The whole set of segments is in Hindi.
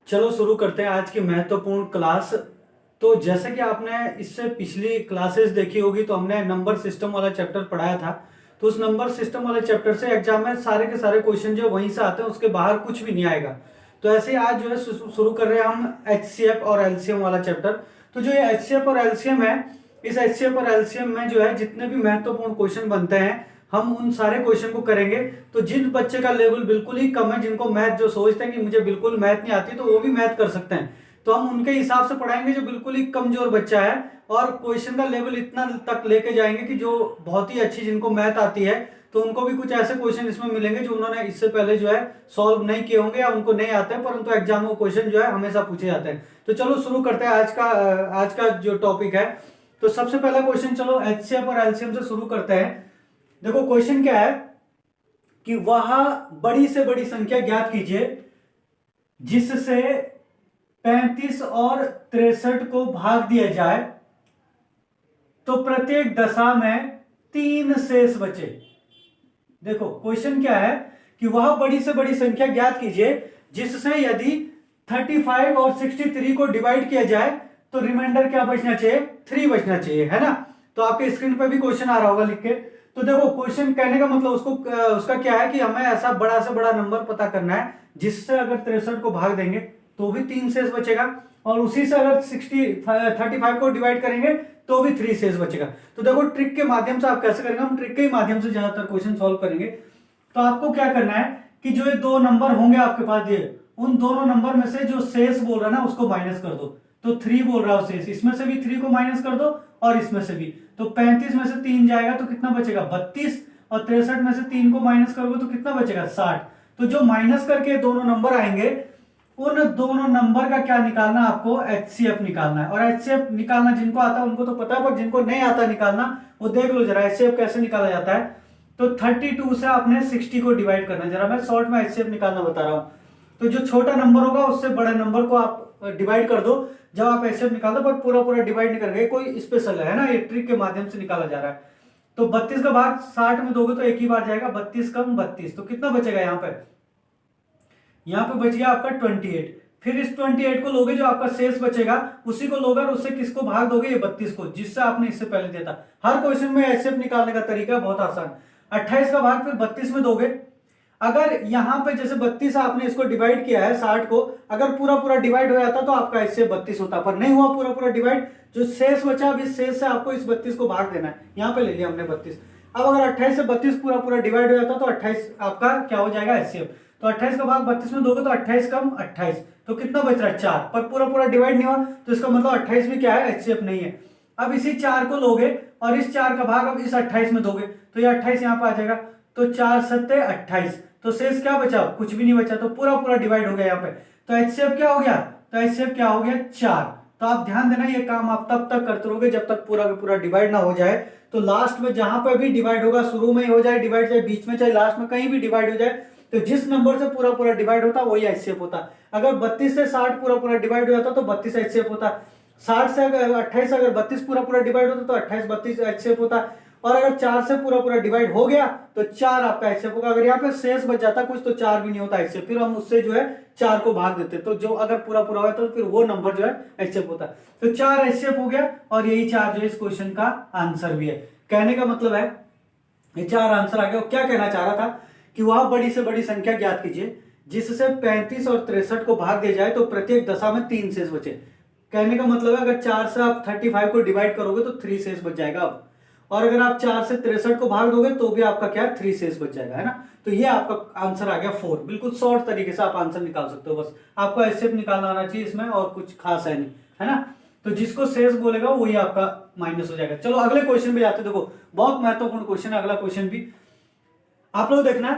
चलो शुरू करते हैं आज की महत्वपूर्ण क्लास। तो जैसे कि आपने इससे पिछली क्लासेस देखी होगी तो हमने नंबर सिस्टम वाला चैप्टर पढ़ाया था। तो उस नंबर सिस्टम वाले चैप्टर से एग्जाम में सारे के सारे क्वेश्चन जो वहीं से आते हैं, उसके बाहर कुछ भी नहीं आएगा। तो ऐसे ही आज जो है शुरू कर रहे हैं हम एचसीएफ और एलसीएम वाला चैप्टर। तो जो ये एचसीएफ और एलसीएम है, इस एचसीएफ और एलसीएम में जो है जितने भी महत्वपूर्ण क्वेश्चन बनते हैं हम उन सारे क्वेश्चन को करेंगे। तो जिन बच्चे का लेवल बिल्कुल ही कम है, जिनको मैथ जो सोचते हैं कि मुझे बिल्कुल मैथ नहीं आती, तो वो भी मैथ कर सकते हैं। तो हम उनके हिसाब से पढ़ाएंगे जो बिल्कुल ही कमजोर बच्चा है, और क्वेश्चन का लेवल इतना तक लेके जाएंगे कि जो बहुत ही अच्छी जिनको मैथ आती है, तो उनको भी कुछ ऐसे क्वेश्चन इसमें मिलेंगे जो उन्होंने इससे पहले जो है सॉल्व नहीं किए होंगे या उनको नहीं आते हैं, परंतु एग्जाम में क्वेश्चन जो है हमेशा पूछे जाते हैं। तो चलो शुरू करते हैं आज का जो टॉपिक है। तो सबसे पहला क्वेश्चन, चलो एचसीएफ और एलसीएम से शुरू करते हैं। देखो क्वेश्चन क्या है कि वह बड़ी से बड़ी संख्या ज्ञात कीजिए जिससे 35 और 63 को भाग दिया जाए तो प्रत्येक दशा में 3 शेष बचे। देखो क्वेश्चन क्या है कि वह बड़ी से बड़ी संख्या ज्ञात कीजिए जिससे यदि 35 और 63 को डिवाइड किया जाए तो रिमाइंडर क्या बचना चाहिए, 3 बचना चाहिए, है ना। तो आपके स्क्रीन पे भी क्वेश्चन आ रहा होगा लिख के। तो देखो क्वेश्चन कहने का मतलब उसका क्या है कि हमें ऐसा बड़ा से बड़ा नंबर पता करना है जिससे अगर 63 को भाग देंगे तो भी 3 शेष बचेगा, और उसी से अगर 35 को डिवाइड करेंगे तो भी 3 शेष बचेगा। तो देखो ट्रिक के माध्यम से आप कैसे करेंगे, हम ट्रिक के ही माध्यम से ज्यादातर क्वेश्चन सॉल्व करेंगे। तो आपको क्या करना है कि जो ये 2 नंबर होंगे आपके पास दिए, उन दोनों नंबर में से जो शेष बोल रहा है ना उसको माइनस कर दो। तो 3 बोल रहा है शेष, इसमें से भी 3 को माइनस कर दो और इसमें से भी। तो 35 में से 3 जाएगा तो कितना बचेगा, 32, और 63 में से 3 को माइनस करोगे तो कितना बचेगा, 60। तो जो माइनस करके दोनों नंबर आएंगे उन दोनों नंबर का क्या निकालना, आपको एचसीएफ निकालना है। और एचसीएफ निकालना जिनको आता है उनको तो पता है, पर जिनको नहीं आता निकालना वो देख लो जरा एचसीएफ कैसे निकाला जाता है। तो 32 से आपने 60 को डिवाइड करना है। जरा मैं शॉर्ट में एचसीएफ निकालना बता रहा हूं। तो जो छोटा नंबर होगा उससे बड़े नंबर को आप डिवाइड कर दो जब आप एचसीएफ निकाल दो, पर पूरा पूरा डिवाइड नहीं करेंगे, कोई स्पेशल है ना, ये ट्रिक के माध्यम से निकाला जा रहा है। तो 32 का भाग 60 में दोगे तो एक ही बार जाएगा, 32 कम 32, तो कितना बचेगा यहाँ पे बच गया आपका 28। फिर इस 28 को लोगे, जो आपका शेष बचेगा उसी को लोगे और उससे किसको भाग दोगे, ये 32 को, जिससे आपने इससे पहले दिया था। हर क्वेश्चन में एचसीएफ निकालने का तरीका बहुत आसान। 28 का भाग फिर 32 में दोगे। अगर यहां पे जैसे 32 आपने इसको डिवाइड किया है 60 को, अगर पूरा पूरा डिवाइड हो जाता तो आपका इससे 32 होता, पर नहीं हुआ पूरा पूरा डिवाइड। जो शेष बचा, अब इस शेष से आपको इस 32 को भाग देना है। यहां पे ले लिया हमने 32। अब अगर 28 से 32 पूरा पूरा डिवाइड हो जाता तो 28 आपका क्या हो जाएगा, एचसीएफ। तो 28 का भाग 32 में दोगे तो 28 कम 28, तो कितना बच रहा है, 4। पर पूरा पूरा डिवाइड नहीं हुआ तो इसका मतलब 28 भी क्या है, एचसीएफ नहीं है। अब इसी 4 को लोगे और इस 4 का भाग अब इस 28 में दोगे तो ये 28 यहाँ पे आ जाएगा। तो 4 सत्ते 28, तो शेष क्या बचा, कुछ भी नहीं बचा, तो पूरा पूरा डिवाइड हो गया यहाँ पे। तो एचसीएफ क्या हो गया, तो एचसीएफ क्या हो गया, 4। तो आप ध्यान देना ये काम आप तब तक करते रहोगे जब तक पूरा का पूरा डिवाइड ना हो जाए। तो लास्ट में जहां पर भी डिवाइड होगा, शुरू में ही हो जाए डिवाइड, चाहे बीच में चाहे लास्ट में कहीं भी डिवाइड हो जाए, तो जिस नंबर से पूरा पूरा डिवाइड होता वही एचसीएफ होता। अगर 32 से 60 पूरा पूरा डिवाइड हो जाता तो 32 एचसीएफ होता। 60 से अगर 28 अगर 32 पूरा पूरा डिवाइड होता तो 28 32 एचसीएफ होता। और अगर 4 से पूरा पूरा डिवाइड हो गया तो 4 आपका एचसीएफ होगा। अगर यहाँ पे शेष बच जाता कुछ तो 4 भी नहीं होता एचसीएफ, फिर हम उससे जो है 4 को भाग देते, तो जो अगर पूरा पूरा हुआ तो फिर वो नंबर जो है एचसीएफ होता। तो 4 एचसीएफ हो गया, और यही 4 जो है इस क्वेश्चन का आंसर भी है। कहने का मतलब है ये 4 आंसर आ गया। क्या कहना चाह रहा था कि वह बड़ी से बड़ी संख्या ज्ञात कीजिए जिससे 35 और 63 को भाग दिया जाए तो प्रत्येक दशा में 3 शेष बचे। कहने का मतलब है अगर 4 से आप 35 को डिवाइड करोगे तो 3 शेष बच जाएगा अब, और अगर आप 4 से 63 को भाग दोगे तो भी आपका क्या 3 शेष बच जाएगा, है ना। तो ये आपका आंसर आ गया 4। बिल्कुल शॉर्ट तरीके से आप आंसर निकाल सकते हो, बस आपको एचसीएफ निकालना आना चाहिए इसमें, और कुछ खास है नहीं, है ना। तो जिसको शेष बोलेगा वही आपका माइनस हो जाएगा। चलो अगले क्वेश्चन पे जाते। देखो बहुत महत्वपूर्ण क्वेश्चन है अगला क्वेश्चन भी, आप लोग देखना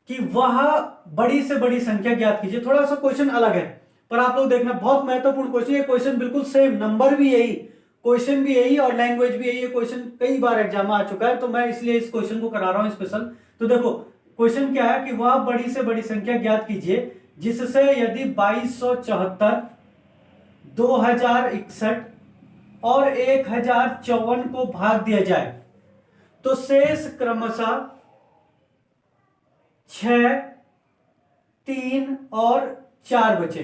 कि वह बड़ी से बड़ी संख्या ज्ञात कीजिए। थोड़ा सा क्वेश्चन अलग है पर आप लोग देखना बहुत महत्वपूर्ण क्वेश्चन। ये क्वेश्चन बिल्कुल सेम, नंबर भी यही, क्वेश्चन भी यही और लैंग्वेज भी यही। ये क्वेश्चन कई बार एग्जाम में आ चुका है, तो मैं इसलिए इस क्वेश्चन को करा रहा हूं स्पेशल। तो देखो क्वेश्चन क्या है कि वह बड़ी से बड़ी संख्या ज्ञात कीजिए जिससे यदि 2274, 2061 और 1054 को भाग दिया जाए तो शेष क्रमशः 6, 3 और 4 बचे।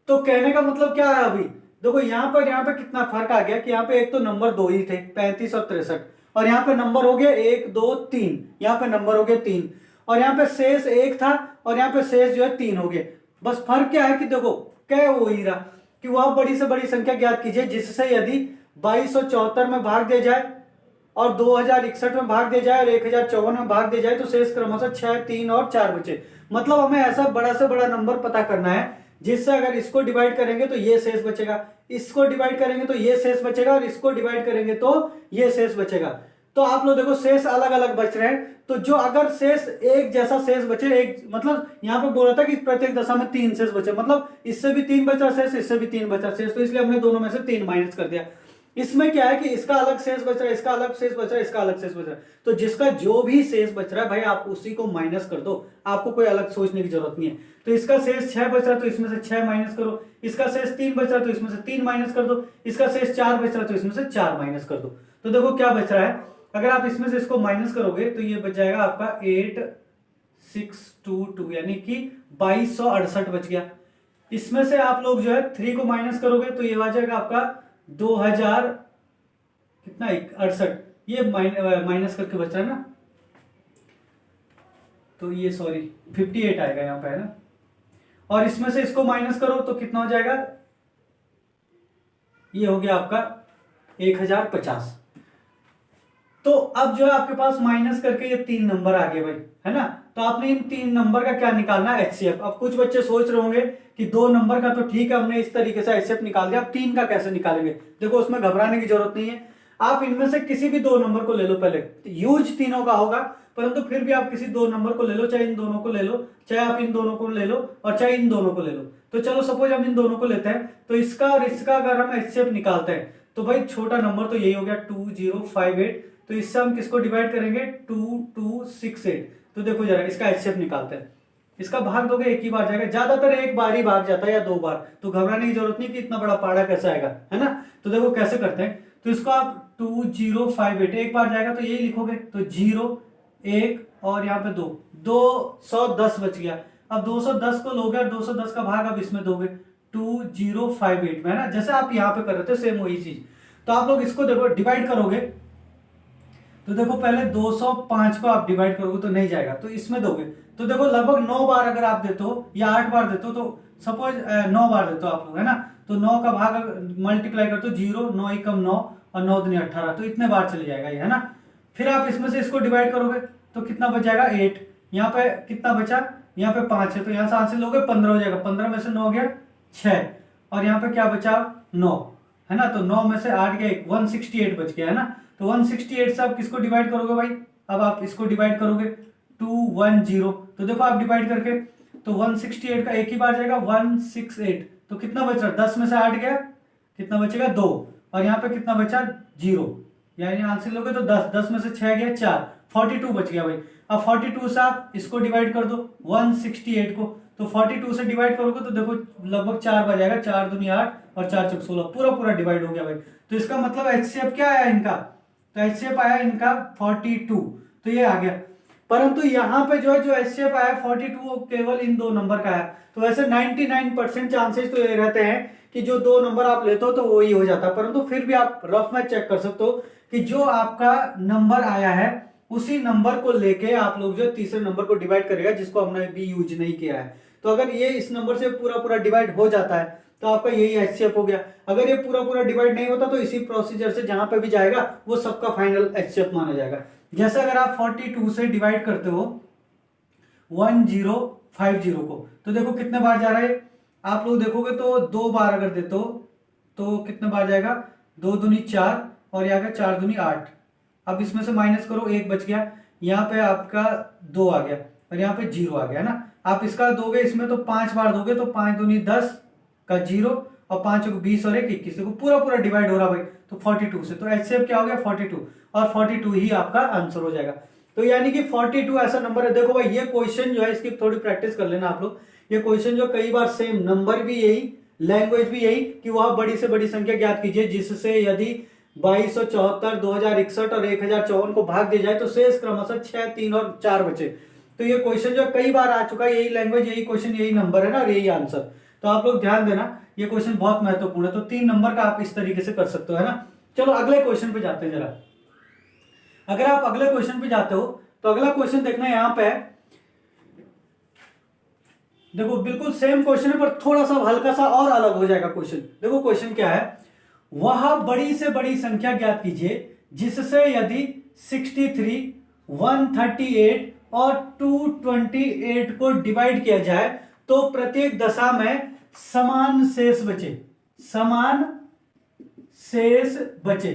तो कहने का मतलब क्या है, अभी देखो यहाँ पे कितना फर्क आ गया कि यहाँ पे एक तो नंबर 2 ही थे 35 और 63, और यहाँ पे नंबर हो गया 1 2 3, यहाँ पे नंबर हो गया 3, और यहाँ पे शेष 1 था और यहाँ पे शेष जो है 3 हो गए। बस फर्क क्या है कि देखो क्या वो ही रहा कि वह बड़ी से बड़ी संख्या ज्ञात कीजिए जिससे यदि 2274 में भाग दिया जाए और 2061 में भाग दिया जाए और 1054 में भाग दिया जाए तो शेष क्रमशः 6 3 और 4 बचे। मतलब हमें ऐसा बड़ा से बड़ा नंबर पता करना है जिससे अगर इसको डिवाइड करेंगे तो ये शेष बचेगा, इसको डिवाइड करेंगे तो ये शेष बचेगा और इसको डिवाइड करेंगे तो ये शेष बचेगा। तो आप लोग देखो शेष अलग अलग बच रहे हैं, तो जो अगर शेष एक जैसा शेष बचे, एक मतलब यहाँ पे बोला था कि प्रत्येक दशा में 3 शेष बचे, मतलब इससे भी 3 बचा शेष, इससे भी 3 बचा शेष, तो इसलिए हमने दोनों में से 3 माइनस कर दिया। इसमें क्या है कि इसका अलग शेष बच रहा है, इसका अलग शेष बच रहा है, इसका अलग शेष बच रहा है, तो जिसका जो भी शेष बच रहा है भाई आप उसी को माइनस कर दो, आपको कोई अलग सोचने की जरूरत नहीं है। तो इसका शेष 6 बच रहा है तो इसमें से 6 माइनस करो, इसका शेष 3 बच रहा है तो इसमें से 3 माइनस कर दो, इसका शेष 4 बच रहा है तो इसमें से 4 माइनस कर दो। तो देखो क्या बच रहा है, अगर आप इसमें से इसको माइनस करोगे तो ये बच जाएगा आपका 8622 यानी कि 2268 बच गया। इसमें से आप लोग जो है 3 को माइनस करोगे तो ये आ जाएगा आपका 2000 कितना 68, ये माइनस करके बच रहा है ना, तो ये सॉरी 58 आएगा यहाँ पे है ना, और इसमें से इसको माइनस करो तो कितना हो जाएगा, ये हो गया आपका 1050। तो अब जो है आपके पास माइनस करके ये 3 नंबर आ गए भाई, है ना। तो आपने इन 3 नंबर का क्या निकालना है, एचसीएफ। अब कुछ बच्चे सोच रहे होंगे कि 2 नंबर का तो ठीक है हमने इस तरीके से एचसीएफ निकाल दिया, अब 3 का कैसे निकालेंगे। देखो उसमें घबराने की जरूरत नहीं है, आप इनमें से किसी भी 2 नंबर को ले लो, पहले यूज तीनों का होगा परंतु फिर भी आप किसी 2 नंबर को ले लो, चाहे इन दोनों को ले लो, चाहे आप इन दोनों को ले लो और चाहे इन दोनों को ले लो। तो चलो सपोज हम इन दोनों को लेते हैं, तो इसका और इसका अगर हम एचसीएफ निकालते हैं तो भाई छोटा नंबर तो यही हो गया 2058, तो इससे हम किसको डिवाइड करेंगे 2268। तो देखो जरा इसका एचसीएफ निकालते हैं, इसका भाग दोगे एक ही बार जाएगा, ज्यादातर एक बार ही भाग जाता है या 2 बार, तो घबराने की जरूरत नहीं कि इतना बड़ा पाड़ा कैसे आएगा, है ना। तो देखो कैसे करते हैं, तो इसको आप 2058 एक बार जाएगा तो यही लिखोगे, तो 0 1 और यहाँ पे 2, 210 बच गया। अब 210 को लोगे और 210 का भाग अब इसमें दोगे 2058 में, है ना, जैसे आप यहाँ पे कर रहे थे सेम वही चीज। तो आप लोग इसको देखो डिवाइड करोगे तो देखो पहले 205 को आप डिवाइड करोगे तो नहीं जाएगा, तो इसमें दोगे तो देखो लगभग 9 बार अगर आप देते हो या 8 बार देते हो, तो सपोज 9 बार देते हो आप लोग, है ना, तो 9 का भाग मल्टीप्लाई करते हो 0 9 एकम 9 और 9 दूनी 18, तो इतने बार चले जाएगा ये, है ना। फिर आप इसमें से इसको डिवाइड करोगे तो कितना बच जाएगा 8, यहाँ पे कितना बचा, यहाँ पे 5 है तो यहाँ से आंसर लोगे 15 हो जाएगा, 15 में से 9 गया 6 और यहाँ पे क्या बचा 9, है ना, तो 9 में से 8 गया 168 बच गया, है ना। तो 168 से आप किसको डिवाइड करोगे भाई, अब आप इसको डिवाइड करोगे 210, तो देखो आप डिवाइड करके तो 168 का एक ही बार जाएगा 168, तो कितना बच रहा, 10 में से 8 गया कितना बचेगा 2 और यहाँ पे कितना बचा 0, यानी आंसर लोगे तो 10 में से 6 गया 4, 42 बच गया भाई। अब 42 से आप इसको डिवाइड कर दो 168 को, तो 42 से डिवाइड करोगे तो देखो लगभग 4 बच जाएगा, 4 दूनी 8 और 4 चौक 16, पूरा डिवाइड हो गया भाई। तो इसका मतलब एचसीएफ क्या आया इनका, तो एचसीएफ आया इनका 42, तो ये आ गया। परंतु यहाँ पे जो है जो एचसीएफ आया 42 वो केवल इन 2 नंबर का है, तो वैसे 99% चांसेस तो ये रहते हैं कि जो 2 नंबर आप लेते हो तो वो ही हो जाता है, परंतु फिर भी आप रफ में चेक कर सकते हो कि जो आपका नंबर आया है उसी नंबर को लेके आप लोग जो तीसरे नंबर को डिवाइड करेगा जिसको हमने भी यूज नहीं किया है। तो अगर ये इस नंबर से पूरा डिवाइड हो जाता है तो आपका यही एचसीएफ हो गया। अगर ये पूरा डिवाइड नहीं होता तो इसी प्रोसीजर से जहां पे भी जाएगा वो सबका फाइनल एचसीएफ माना जाएगा। जैसे अगर आप 42 से डिवाइड करते हो 1050 को, तो देखो कितने बार जा रहा है, आप लोग देखोगे तो 2 बार अगर देते हो तो कितने बार जाएगा, 2 दूनी 4 और यहाँ 4 दूनी 8। अब इसमें से माइनस करो 1 बच गया, यहाँ पे आपका 2 आ गया और यहाँ पे 0 आ गया, है ना। आप इसका दोगे इसमें तो 5 बार दोगे तो 5 दूनी 10 का 0 और 5 को 20 और 1 21, देखो पूरा डिवाइड हो रहा भाई, तो 42 से, तो एचसीएफ क्या हो गया 42 और 42 ही आपका आंसर हो जाएगा। तो यानी कि 42 ऐसा नंबर है। देखो भाई ये क्वेश्चन जो है इसकी थोड़ी प्रैक्टिस कर लेना आप लोग, ये क्वेश्चन जो कई बार सेम नंबर भी यही, लैंग्वेज भी यही कि वह बड़ी से बड़ी संख्या ज्ञात कीजिए जिससे यदि 2274, 2061 और 1054 को भाग दिया जाए तो शेष क्रमशः 6, 3 और 4 बचे। तो तो ये क्वेश्चन जो कई बार आ चुका है, यही लैंग्वेज, यही क्वेश्चन, यही नंबर है ना, और यही आंसर। तो आप लोग ध्यान देना, ये क्वेश्चन बहुत महत्वपूर्ण है। तो 3 नंबर का आप इस तरीके से कर सकते हो, है ना। चलो अगले क्वेश्चन पे जाते हैं जरा। अगर आप अगले क्वेश्चन पे जाते हो तो अगला क्वेश्चन देखना यहां पे, देखो बिल्कुल सेम क्वेश्चन है पर थोड़ा सा हल्का सा और अलग हो जाएगा क्वेश्चन। देखो क्वेश्चन क्या है, वह बड़ी से बड़ी संख्या ज्ञात कीजिए जिससे यदि 63, 138 और 228 को डिवाइड किया जाए तो प्रत्येक दशा में समान शेष बचे, समान शेष बचे।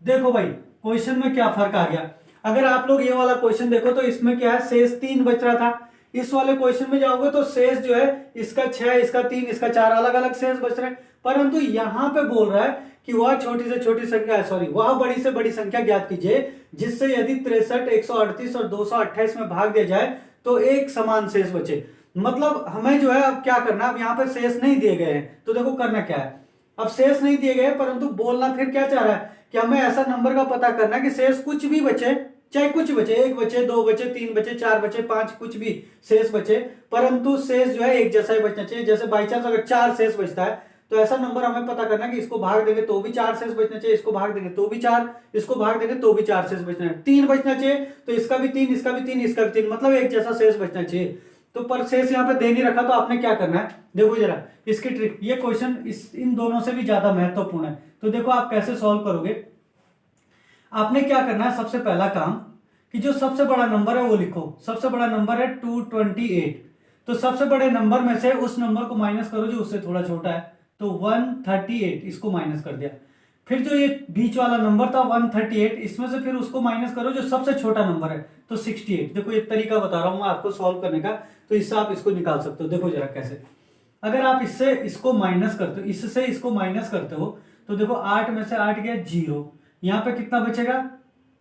देखो भाई क्वेश्चन में क्या फर्क आ गया। अगर आप लोग ये वाला क्वेश्चन देखो तो इसमें क्या है, शेष 3 बच रहा था। इस वाले क्वेश्चन में जाओगे तो शेष जो है इसका 6, इसका 3, इसका 4 अलग अलग शेष बच रहे हैं। परंतु यहां पे बोल रहा है कि वह छोटी से छोटी संख्या, सॉरी, वह बड़ी से बड़ी संख्या ज्ञात कीजिए जिससे यदि 63, 138 और 228 में भाग दिया जाए तो एक समान शेष बचे। मतलब हमें जो है अब क्या करना, अब यहाँ पे शेष नहीं दिए गए हैं तो देखो करना क्या है। अब शेष नहीं दिए गए परंतु बोलना फिर क्या चाह रहा है कि हमें ऐसा नंबर का पता करना है कि शेष कुछ भी बचे, चाहे कुछ बचे, 1 बचे, 2 बचे, 3 बचे, 4 बचे, 5, कुछ भी शेष बचे, परंतु शेष जो है एक जैसा ही बचना चाहिए। जैसे बाई चांस अगर 4 शेष बचता है तो ऐसा नंबर हमें पता करना है कि इसको भाग देंगे तो भी 4 शेष बचना चाहिए, इसको भाग देंगे तो भी 4, इसको भाग देंगे तो भी 4 शेष बचना है, 3 बचना चाहिए तो इसका भी 3, इसका भी 3, इसका भी 3, मतलब एक जैसा शेष बचना चाहिए। तो पर शेष यहाँ पे दे नहीं रखा तो आपने क्या करना है, देखो जरा इसकी ट्रिक। ये क्वेश्चन इन दोनों से भी ज्यादा महत्वपूर्ण है। तो देखो आप कैसे सॉल्व करोगे। आपने क्या करना है, सबसे पहला काम कि जो सबसे बड़ा नंबर है वो लिखो। सबसे बड़ा नंबर है 228, तो सबसे बड़े नंबर में से उस नंबर को माइनस करो जो उससे थोड़ा छोटा है, तो 138, इसको माइनस कर दिया। फिर जो ये बीच वाला नंबर था 138, इसमें से फिर उसको माइनस करो जो सबसे छोटा नंबर है, तो 68। देखो ये तरीका बता रहा हूं मैं आपको सॉल्व करने का, तो इससे आप इसको निकाल सकते हो। देखो जरा कैसे, अगर आप इससे इसको माइनस करते हो, इससे इसको माइनस करते हो तो देखो 8 में से 8 गया 0, यहाँ पे कितना बचेगा,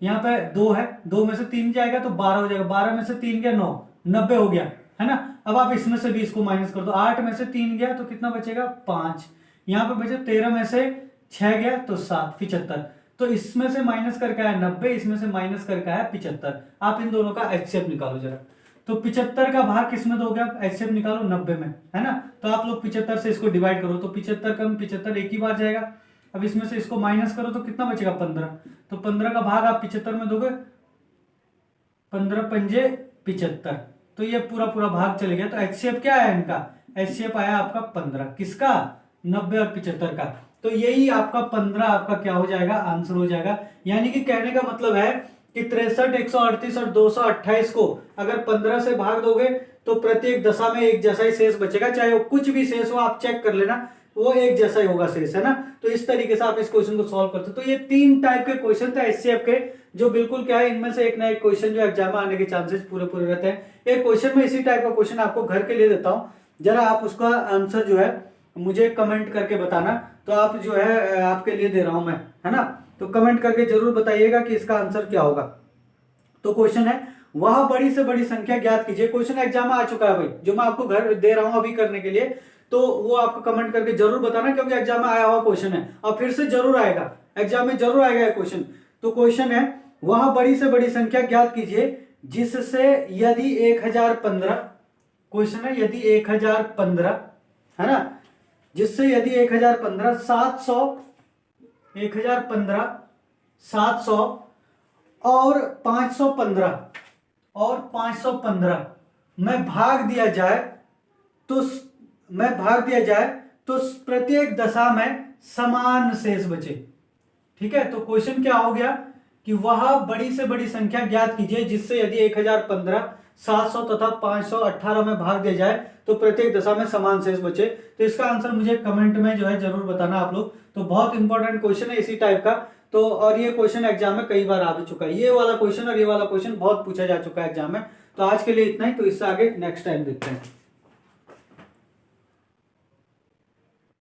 यहाँ पे 2 है, 2 में से 3 जाएगा तो 12 हो जाएगा, 12 में से 3 गया 9, 90 हो गया, है ना। अब आप इसमें से भी इसको माइनस कर दो, 8 में से 3 गया तो कितना बचेगा 5, यहाँ पे बचे 13 में से 6 गया तो 7, 75। तो इसमें से माइनस करके आया 90, इसमें से माइनस करके आया 75। आप इन दोनों का एचसीएफ निकालो जरा। तो 75 का भाग किसमें दोगे आप, एचसीएफ निकालो 90 में, है ना। तो आप लोग 75 से इसको डिवाइड करो तो 75 कम 75 एक ही बार जाएगा। अब इसमें से इसको माइनस करो तो कितना बचेगा 15, तो 15 का भाग आप 75 में दोगे, 15 पंजे 75, तो ये पूरा पूरा भाग चले गया। तो एचसीएफ क्या है इनका, एचसीएफ आया आपका 15, किसका, 90 और 75 का। तो यही आपका 15 आपका क्या हो जाएगा, आंसर हो जाएगा। यानी कि कहने का मतलब है कि 63, 138 और 228 को अगर 15 से भाग दोगे तो प्रत्येक दशा में एक जैसा ही शेष बचेगा, चाहे वो कुछ भी शेष हो, आप चेक कर लेना, वो एक जैसा ही होगा शेष, है ना। तो इस तरीके से आप इस क्वेश्चन को सॉल्व करते हो। तो ये 3 टाइप के क्वेश्चन थे एचसीएफ के, जो बिल्कुल क्या है, इनमें से एक ना एक क्वेश्चन जो एग्जाम में आने के चांसेस पूरे पूरे रहते हैं। एक क्वेश्चन में इसी टाइप का क्वेश्चन आपको घर के लिए देता हूं, जरा आप उसका आंसर जो है मुझे कमेंट करके बताना। तो आप जो है आपके लिए दे रहा हूं मैं, है ना। तो कमेंट करके जरूर बताइएगा कि इसका आंसर क्या होगा। तो क्वेश्चन है, वह बड़ी से बड़ी संख्या ज्ञात कीजिए। क्वेश्चन एग्जाम में आ चुका है भाई, जो मैं आपको घर दे रहा हूं अभी करने के लिए, तो वो आपको कमेंट करके जरूर बताना, क्योंकि एग्जाम में आया हुआ क्वेश्चन है और फिर से जरूर आएगा, एग्जाम में जरूर आएगा क्वेश्चन। तो क्वेश्चन है, वह बड़ी से बड़ी संख्या ज्ञात कीजिए जिससे यदि 1015, क्वेश्चन है यदि 1015, है ना, जिससे यदि 1015, 700, 1015, 700 और 515 में भाग दिया जाए तो प्रत्येक दशा में समान शेष बचे। ठीक है, तो क्वेश्चन क्या हो गया कि वह बड़ी से बड़ी संख्या ज्ञात कीजिए जिससे यदि 1015, 700 तथा 518 में भाग दिया जाए तो प्रत्येक दशा में समान शेष बचे। तो इसका आंसर मुझे कमेंट में जो है जरूर बताना आप लोग। तो बहुत इंपॉर्टेंट क्वेश्चन है इसी टाइप का। तो और ये क्वेश्चन एग्जाम में कई बार आ भी चुका है, ये वाला क्वेश्चन और ये वाला क्वेश्चन बहुत पूछा जा चुका है एग्जाम में। तो आज के लिए इतना ही, तो इससे आगे नेक्स्ट टाइम देखते हैं।